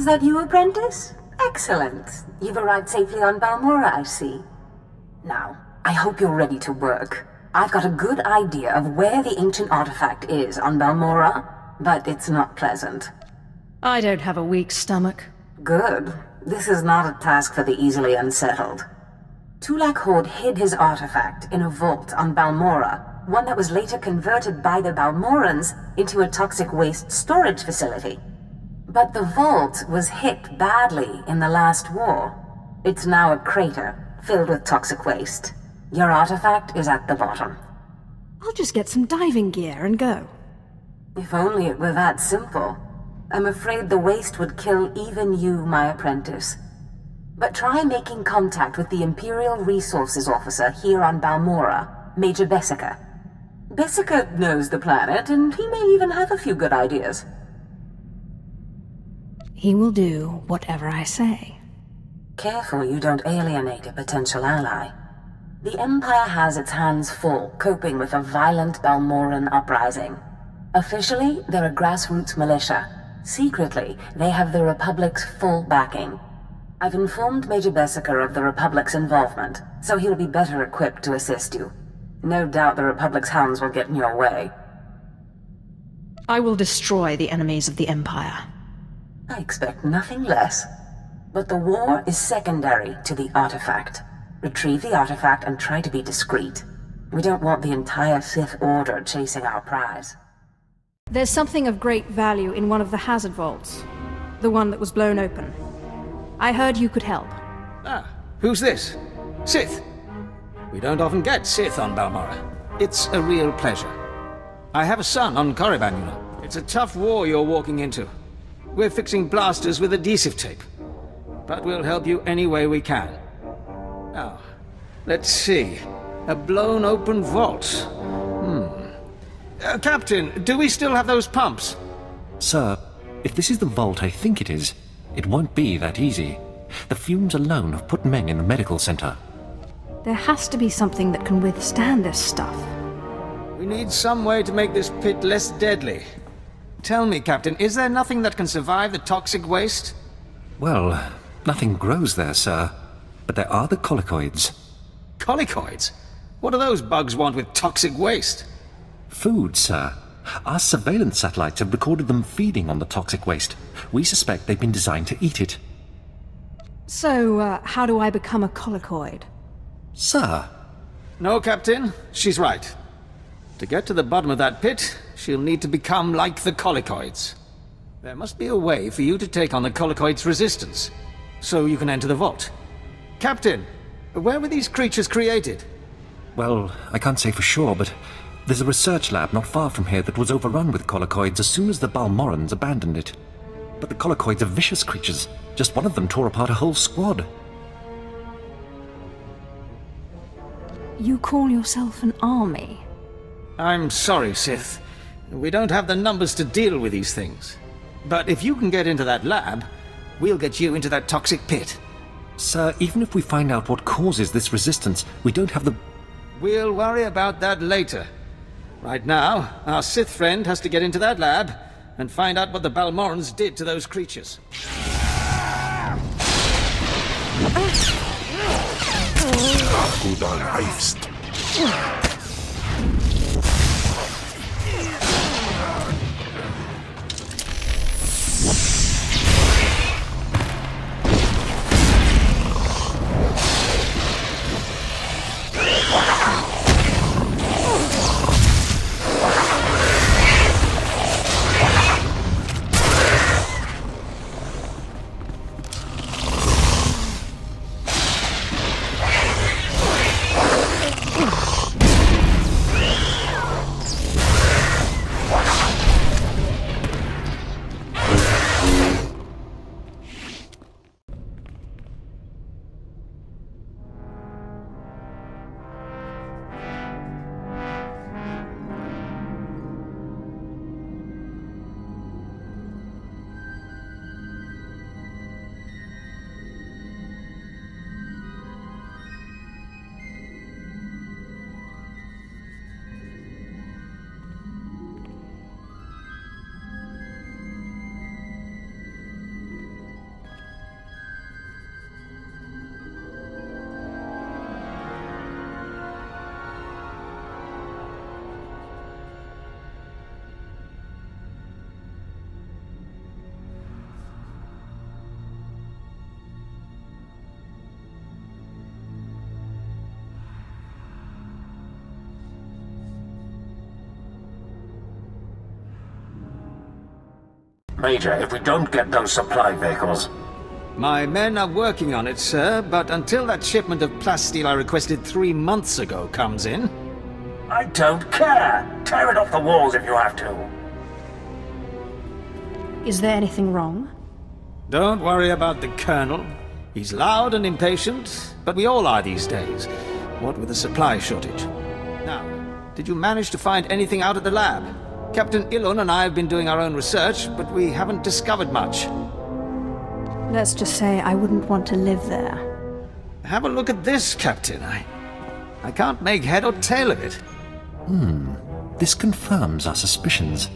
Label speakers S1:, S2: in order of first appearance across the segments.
S1: Is that you, Apprentice? Excellent. You've arrived safely on Balmorra, I see. Now, I hope you're ready to work. I've got a good idea of where the ancient artifact is on Balmorra, but it's not pleasant.
S2: I don't have a weak stomach.
S1: Good. This is not a task for the easily unsettled. Tulak Horde hid his artifact in a vault on Balmorra, one that was later converted by the Balmorrans into a toxic waste storage facility. But the vault was hit badly in the last war. It's now a crater, filled with toxic waste. Your artifact is at the bottom.
S2: I'll just get some diving gear and go.
S1: If only it were that simple. I'm afraid the waste would kill even you, my apprentice. But try making contact with the Imperial Resources Officer here on Balmorra, Major Bessica. Bessica knows the planet, and he may even have a few good ideas.
S2: He will do whatever I say.
S1: Careful you don't alienate a potential ally. The Empire has its hands full coping with a violent Balmorran uprising. Officially, they're a grassroots militia. Secretly, they have the Republic's full backing. I've informed Major Bessica of the Republic's involvement, so he'll be better equipped to assist you. No doubt the Republic's hounds will get in your way.
S2: I will destroy the enemies of the Empire.
S1: I expect nothing less. But the war is secondary to the artifact. Retrieve the artifact and try to be discreet. We don't want the entire Sith Order chasing our prize.
S2: There's something of great value in one of the hazard vaults. The one that was blown open. I heard you could help.
S3: Ah, who's this? Sith. We don't often get Sith on Balmorra. It's a real pleasure. I have a son on Korriban, you know. It's a tough war you're walking into. We're fixing blasters with adhesive tape. But we'll help you any way we can. Now, let's see. A blown open vault. Captain, do we still have those pumps?
S4: Sir, if this is the vault I think it is, it won't be that easy. The fumes alone have put men in the medical center.
S2: There has to be something that can withstand this stuff.
S3: We need some way to make this pit less deadly. Tell me, Captain, is there nothing that can survive the toxic waste?
S4: Well, nothing grows there, sir. But there are the colicoids.
S3: Colicoids? What do those bugs want with toxic waste?
S4: Food, sir. Our surveillance satellites have recorded them feeding on the toxic waste. We suspect they've been designed to eat it.
S2: So, how do I become a colicoid?
S4: Sir?
S3: No, Captain. She's right. To get to the bottom of that pit, she'll need to become like the colicoids. There must be a way for you to take on the colicoids' resistance, so you can enter the vault. Captain, where were these creatures created?
S4: Well, I can't say for sure, but there's a research lab not far from here that was overrun with colicoids as soon as the Balmorrans abandoned it. But the colicoids are vicious creatures. Just one of them tore apart a whole squad.
S2: You call yourself an army?
S3: I'm sorry, Sith. We don't have the numbers to deal with these things. But if you can get into that lab, we'll get you into that toxic pit.
S4: Sir, even if we find out what causes this resistance, we don't have the...
S3: We'll worry about that later. Right now, our Sith friend has to get into that lab and find out what the Balmorrans did to those creatures.
S5: Major, if we don't get those supply vehicles...
S3: My men are working on it, sir, but until that shipment of plasteel I requested 3 months ago comes in...
S5: I don't care! Tear it off the walls if you have to!
S2: Is there anything wrong?
S3: Don't worry about the Colonel. He's loud and impatient, but we all are these days, what with the supply shortage. Now, did you manage to find anything out of the lab? Captain Ilun and I have been doing our own research, but we haven't discovered much.
S2: Let's just say I wouldn't want to live there.
S3: Have a look at this, Captain. I can't make head or tail of it.
S4: This confirms our suspicions.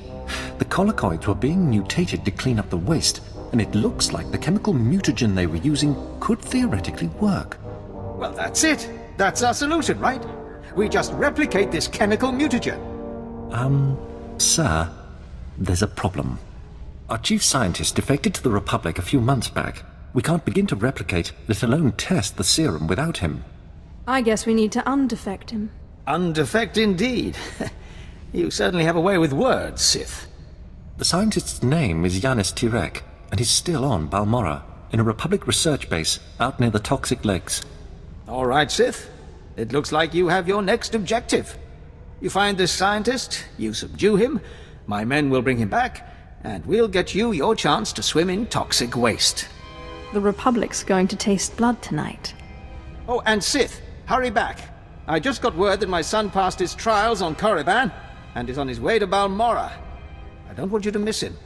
S4: The colicoids were being mutated to clean up the waste, and it looks like the chemical mutagen they were using could theoretically work.
S3: Well, that's it. That's our solution, right? We just replicate this chemical mutagen.
S4: Sir, there's a problem. Our chief scientist defected to the Republic a few months back. We can't begin to replicate, let alone test the serum without him.
S2: I guess we need to undefect him.
S3: Undefect indeed. You certainly have a way with words, Sith.
S4: The scientist's name is Yanis Tirek, and he's still on Balmorra, in a Republic research base out near the Toxic Lakes.
S3: All right, Sith. It looks like you have your next objective. You find this scientist, you subdue him, my men will bring him back, and we'll get you your chance to swim in toxic waste.
S2: The Republic's going to taste blood tonight.
S3: Oh, and Sith, hurry back. I just got word that my son passed his trials on Korriban, and is on his way to Balmorra. I don't want you to miss him.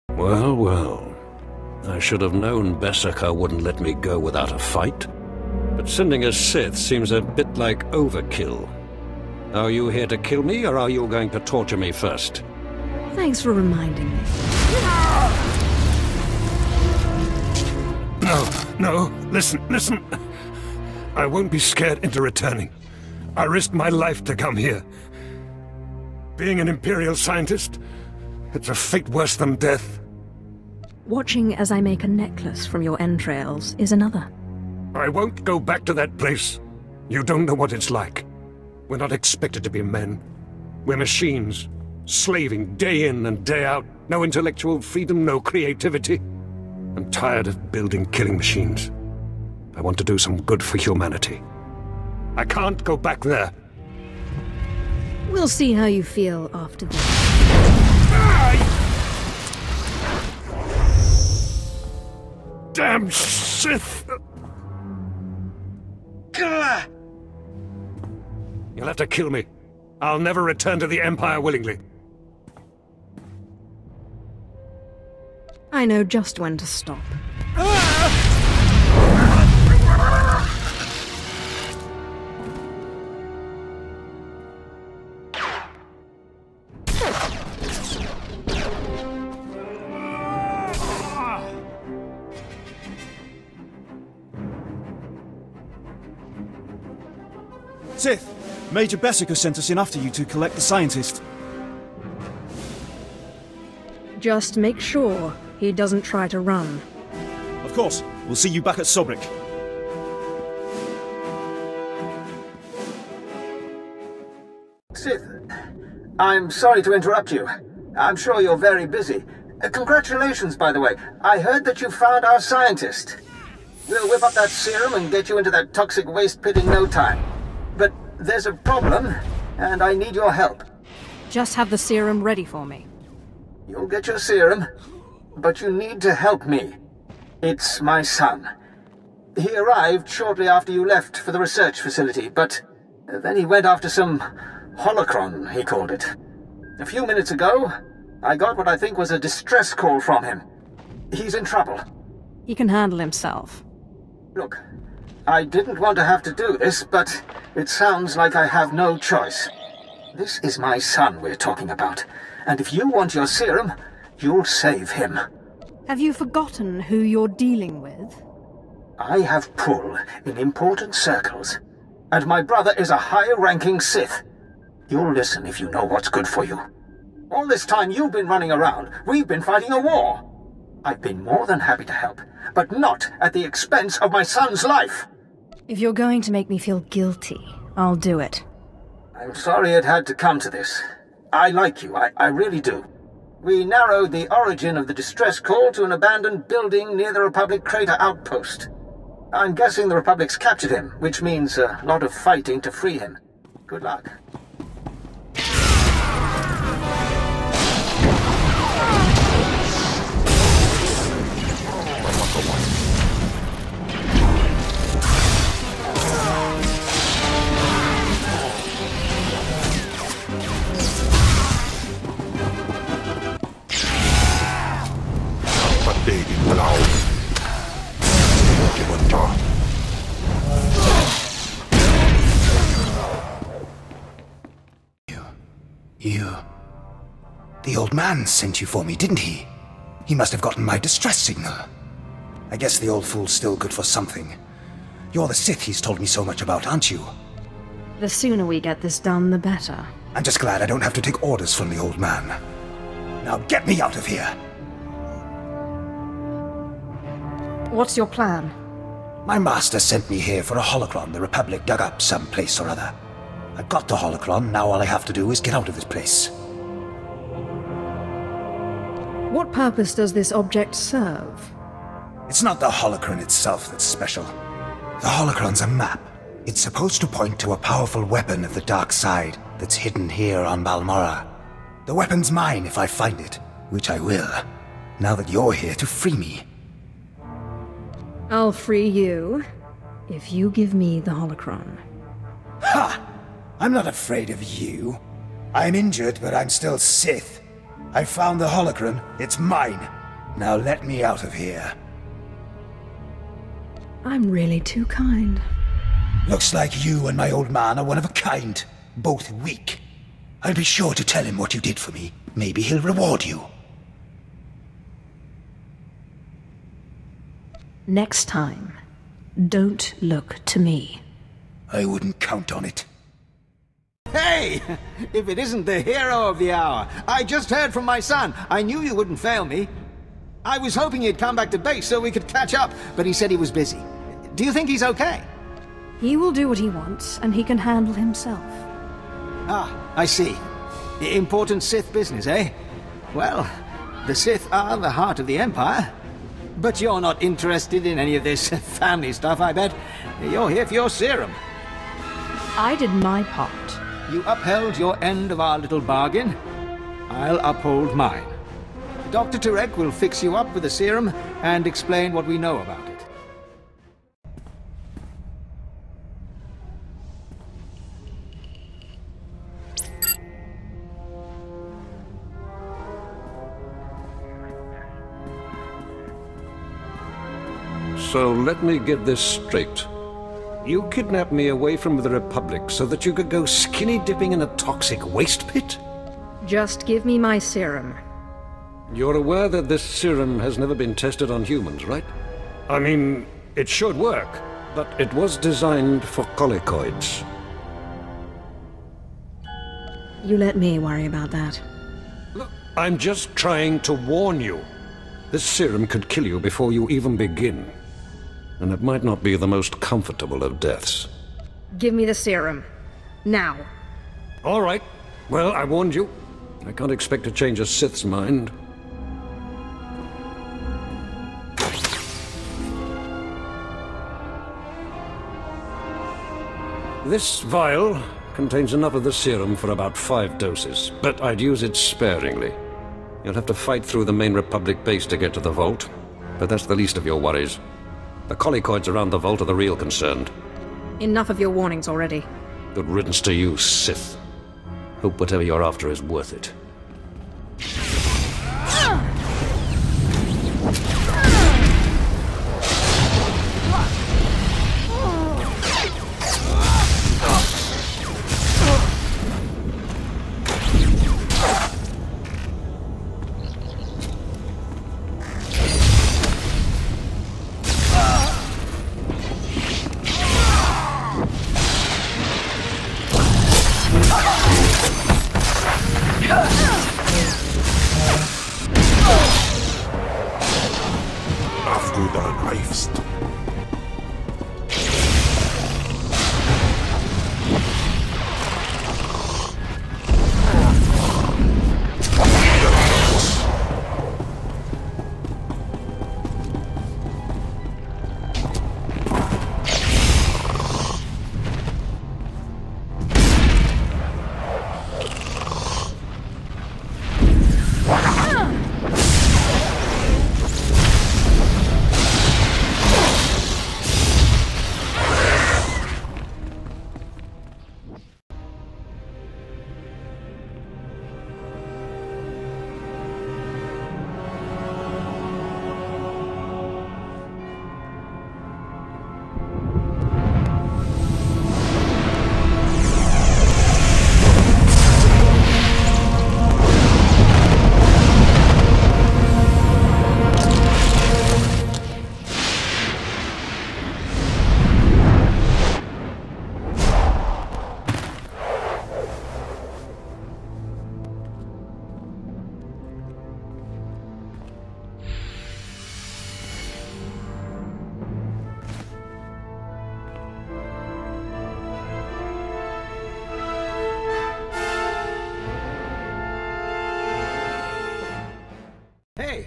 S6: Well, well. I should have known Beskar wouldn't let me go without a fight. But sending a Sith seems a bit like overkill. Are you here to kill me, or are you going to torture me first?
S2: Thanks for reminding me.
S7: No, listen. I won't be scared into returning. I risked my life to come here. Being an Imperial scientist, it's a fate worse than death.
S2: Watching as I make a necklace from your entrails is another.
S7: I won't go back to that place. You don't know what it's like. We're not expected to be men. We're machines, slaving day in and day out. No intellectual freedom, no creativity. I'm tired of building killing machines. I want to do some good for humanity. I can't go back there.
S2: We'll see how you feel after this.
S7: Damn Sith! You'll have to kill me. I'll never return to the Empire willingly.
S2: I know just when to stop.
S8: Sith, Major Beskar sent us in after you to collect the scientist.
S2: Just make sure he doesn't try to run.
S8: Of course, we'll see you back at Sobrik.
S3: Sith, I'm sorry to interrupt you. I'm sure you're very busy. Congratulations, by the way. I heard that you found our scientist. We'll whip up that serum and get you into that toxic waste pit in no time. But there's a problem, and I need your help.
S2: Just have the serum ready for me.
S3: You'll get your serum, but you need to help me. It's my son. He arrived shortly after you left for the research facility, but then he went after some holocron, he called it. A few minutes ago, I got what I think was a distress call from him. He's in trouble.
S2: He can handle himself.
S3: Look, I didn't want to have to do this, but it sounds like I have no choice. This is my son we're talking about, and if you want your serum, you'll save him.
S2: Have you forgotten who you're dealing with?
S3: I have pull in important circles, and my brother is a high-ranking Sith. You'll listen if you know what's good for you. All this time you've been running around, we've been fighting a war. I've been more than happy to help, but not at the expense of my son's life.
S2: If you're going to make me feel guilty, I'll do it.
S3: I'm sorry it had to come to this. I like you, I really do. We narrowed the origin of the distress call to an abandoned building near the Republic crater outpost. I'm guessing the Republic's captured him, which means a lot of fighting to free him. Good luck.
S9: You... The old man sent you for me, didn't he? He must have gotten my distress signal. I guess the old fool's still good for something. You're the Sith he's told me so much about, aren't you?
S2: The sooner we get this done, the better.
S9: I'm just glad I don't have to take orders from the old man. Now get me out of here!
S2: What's your plan?
S9: My master sent me here for a holocron the Republic dug up someplace or other. I've got the holocron, now all I have to do is get out of this place.
S2: What purpose does this object serve?
S9: It's not the holocron itself that's special. The holocron's a map. It's supposed to point to a powerful weapon of the dark side that's hidden here on Balmorra. The weapon's mine if I find it, which I will, now that you're here to free me.
S2: I'll free you, if you give me the holocron.
S9: Ha! I'm not afraid of you. I'm injured, but I'm still Sith. I found the holocron. It's mine. Now let me out of here.
S2: I'm really too kind.
S9: Looks like you and my old man are one of a kind. Both weak. I'll be sure to tell him what you did for me. Maybe he'll reward you.
S2: Next time, don't look to me.
S9: I wouldn't count on it.
S3: Hey! If it isn't the hero of the hour! I just heard from my son. I knew you wouldn't fail me. I was hoping he'd come back to base so we could catch up, but he said he was busy. Do you think he's okay?
S2: He will do what he wants, and he can handle himself.
S3: Ah, I see. Important Sith business, eh? Well, the Sith are the heart of the Empire. But you're not interested in any of this family stuff, I bet. You're here for your serum.
S2: I did my part.
S3: You upheld your end of our little bargain. I'll uphold mine. Dr. Turek will fix you up with the serum and explain what we know about it.
S6: So let me get this straight. You kidnapped me away from the Republic so that you could go skinny dipping in a toxic waste pit?
S2: Just give me my serum.
S6: You're aware that this serum has never been tested on humans, right? I mean, it should work, but it was designed for colicoids.
S2: You let me worry about that.
S6: Look, I'm just trying to warn you. This serum could kill you before you even begin. And it might not be the most comfortable of deaths.
S2: Give me the serum. Now.
S6: All right. Well, I warned you. I can't expect to change a Sith's mind. This vial contains enough of the serum for about 5 doses, but I'd use it sparingly. You'll have to fight through the main Republic base to get to the vault, but that's the least of your worries. The colicoids around the vault are the real concern.
S2: Enough of your warnings already.
S6: Good riddance to you, Sith. Hope whatever you're after is worth it.
S10: Ah!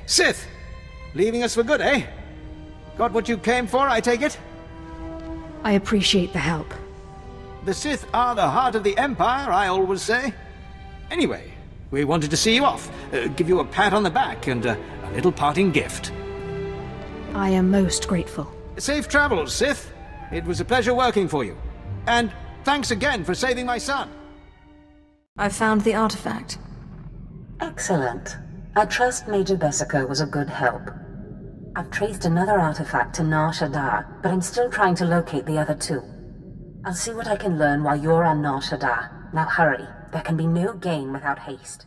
S3: Sith! Leaving us for good, eh? Got what you came for, I take it?
S2: I appreciate the help.
S3: The Sith are the heart of the Empire, I always say. Anyway, we wanted to see you off, give you a pat on the back and a little parting gift.
S2: I am most grateful.
S3: Safe travels, Sith. It was a pleasure working for you. And thanks again for saving my son.
S2: I found the artifact.
S1: Excellent. I trust Major Bessica was a good help. I've traced another artifact to Nar Shaddaa, but I'm still trying to locate the other two. I'll see what I can learn while you're on Nar Shaddaa. Now hurry. There can be no gain without haste.